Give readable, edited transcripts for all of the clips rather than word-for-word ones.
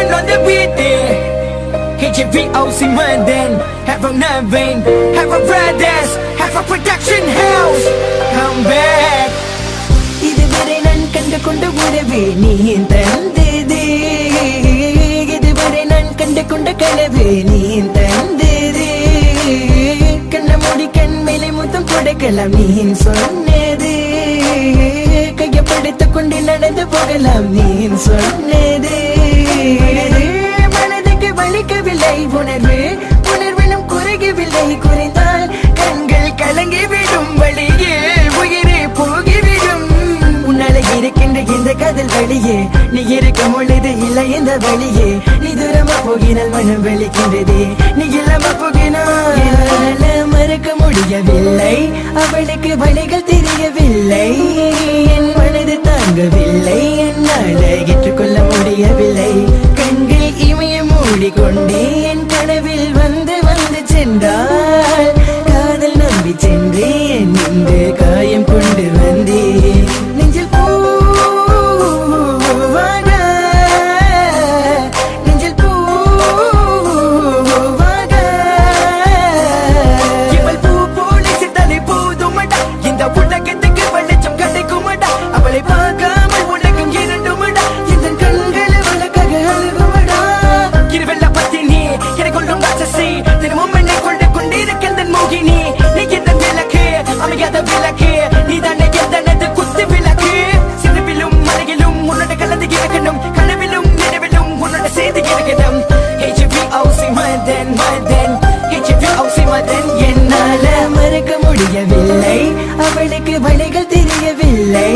Morgan on the beat. HVOC London, have a vein, have a brothers, have a production house. Come back. இதுவரை நான் கண்டு கொண்ட உறவே நீ தந்ததே, இதுவரை நான் கண்டு கொண்ட கனவே நீ தந்ததே, கண்ண மூடி கண் மேலே முத்தம் கொடுக்கலாம் நீ சொன்னதே, கையப்படுத்திக் கொண்டு நடந்து போகலாம் நீ சொன்னதே, மனதுக்கு வலிக்கவில்லை உணர்வு, உணர்விலும் குறையவில்லை, குறைந்தால் கண்கள் கலங்கிவிடும், வழியில் உயிரே போகிவிடும், உன்னால இருக்கின்ற இந்த காதல் வழியே, நீ இருக்கும் பொழுது இல்லை இந்த வழியே, நீ தூரமா போகினால் மனம் வலிக்கின்றது, நீ இல்லாம போகினால் என்னால மறக்க முடியவில்லை, அவளுக்கு வழிகள் தெரியவில்லை, என் மனது தாங்கவில்லை, என்னால ஏற்றுக்கொள்ள முடியவில்லை, கண்கள் இமைய மூடிக்கொண்டே என் கனவில் வந்து வந்து சென்றால், காதல் நம்பி சென்றேன் என்று காயம் கொண்டு வந்தேன், நெஞ்சில் பூவாக, நெஞ்சில் பூவாக, இவள் பூ போல சித்தனை போதுமடா, இந்த உலகத்துக்கு வெளிச்சம் கிடைக்குமடா, அவளை பார்க்காமல் உலகம் இரண்டுமடா, இந்த கண்களை வழக்காக அழுகுமடா, இருவெல்ல பத்தினி என கொள்ளும் ராட்சசி, தினமும் என்னை கொண்டு கொண்டிருக்கின்ற மோகினி, நீ எந்த விளக்கு அமையாத விளக்கு, நீ தானே எந்தனது குத்து விளக்கு, சிறுவிலும் மலையிலும் உன்னோட கலந்து இருக்கணும், கனவிலும் நினைவிலும் உன்னோட செய்து இருக்கணும், HVOC London, HVOC London, என்னால மறக்க முடியவில்லை, அவளுக்கு வழிகள் தெரியவில்லை,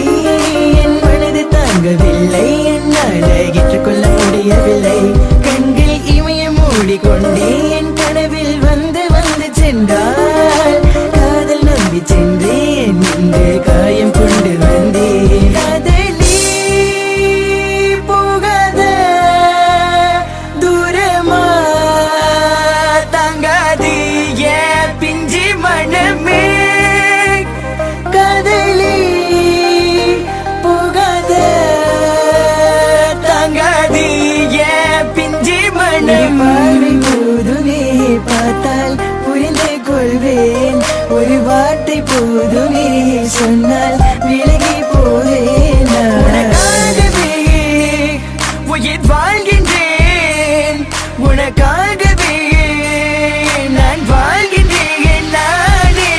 என் மனது தாங்கவில்லை, என்னால ஏற்றுக்கொள்ள முடியவில்லை, கண்கள் இமைய மூடிக்கொண்டே என் கனவில் வந்து வந்து சென்றால், காதல் நம்பி சென்றேன் என்று காயம் கொண்டு வந்தேன், காதலி போகாத தூரமா தாங்காது ஏன் பிஞ்சி மனமே, காதலி போகாத தாங்காது ஏன் பிஞ்சி மனமே, போதுமே பார்த்தால் புரிந்து கொள்வேன், ஒரு வார்த்தை போதுமே சொன்னால் விலகி போவேன், உனக்காகவே உயிர் வாழ்கின்றேன், உனக்காகவே நான் வாழ்கின்றேன் நானே,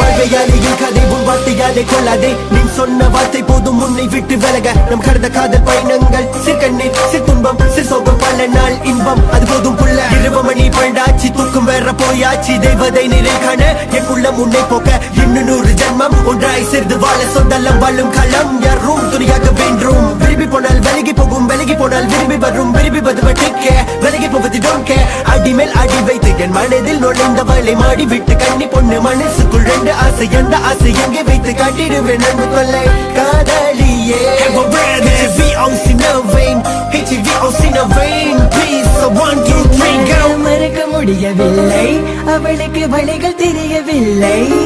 பல்வையாளியின் கதை உன் வார்த்தையாலே கொள்ளாதே, நீ சொன்ன வார்த்தை போதும் உன்னை விட்டு விலக, நம் கடந்த காதல் பயணங்கள் சிற்கண்ணீர் சிற்துன்பம் சிற்சோகம் பல நாள் இன்பம் அது போதும் புள்ள, 20 மணி பண்டாச்சி தூக்கம் வேற போயாச்சி, தெய்வதை நிலை காண என் உள்ளம் உன்னை போக்க இன்னும் 100 ஜென்மம் ஒன்றாய் சேர்ந்து வாழ சொந்தலம் வாழும் களம் யாரும் துணியாக வேண்டும், விரும்பி போனால் விலகி போகும், விலகி போனால் விரும்பி வரும், விரும்பி வருவதற்க விலகி போவது டோன்ட் கேர், அடி மேல் அடி வைத்து என் மனதில் நுழைந்தவளை மாடி விட்டு கண்ணி பொண்ணு மனசுக்குள் 2 ஆசை, அந்த ஆசை எங்கே வைத்து காட்டிடுவேன் அன்பு கொள்ளை காதலியே, HVOC London, HVOC London, please so 1 2 3 go, மறக்க முடியவில்லை, அவளுக்கு வழிகள் தெரியவில்லை.